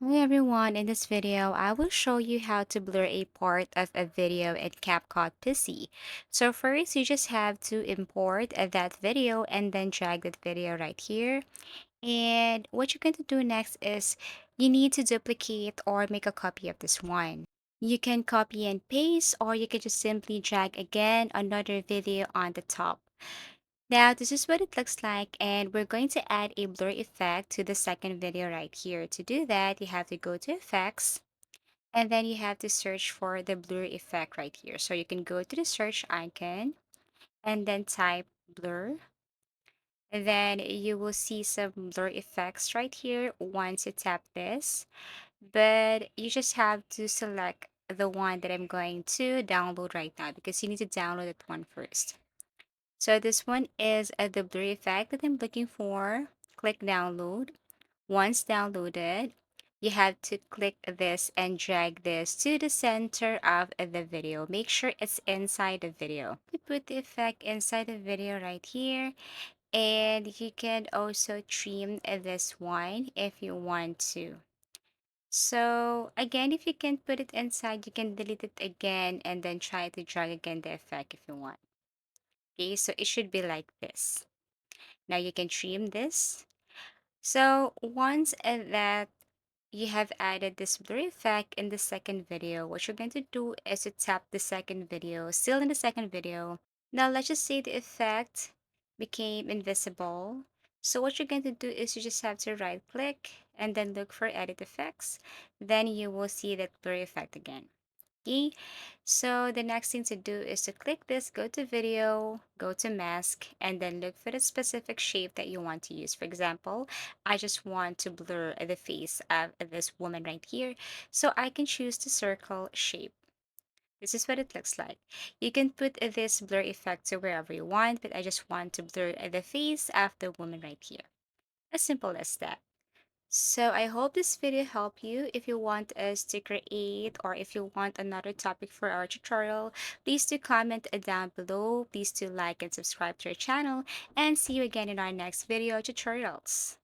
Hey everyone, in this video, I will show you how to blur a part of a video in CapCut PC. So first, you just have to import that video and then drag that video right here. And what you're going to do next is you need to duplicate or make a copy of this one. You can copy and paste, or you can just simply drag again another video on the top. Now, this is what it looks like, and we're going to add a blur effect to the second video right here. To do that, you have to go to Effects, and then you have to search for the blur effect right here. So you can go to the search icon, and then type blur, and then you will see some blur effects right here once you tap this. But you just have to select the one that I'm going to download right now because you need to download that one first. So this one is the blur effect that I'm looking for. Click download. Once downloaded, you have to click this and drag this to the center of the video. Make sure it's inside the video. You put the effect inside the video right here. And you can also trim this one if you want to. So again, if you can put it inside, you can delete it again and then try to drag again the effect if you want. Okay, so it should be like this. Now you can trim this. So once that you have added this blur effect in the second video, what you're going to do is to tap the second video, still in the second video. Now let's just say the effect became invisible. So what you're going to do is you just have to right click and then look for edit effects. Then you will see that blur effect again. Okay, so the next thing to do is to click this, go to video, go to mask, and then look for the specific shape that you want to use. For example, I just want to blur the face of this woman right here, so I can choose the circle shape. This is what it looks like. You can put this blur effect to wherever you want, but I just want to blur the face of the woman right here. As simple as that. So I hope this video helped you. If you want us to create or if you want another topic for our tutorial, please do comment down below. Please do like and subscribe to our channel and see you again in our next video tutorials.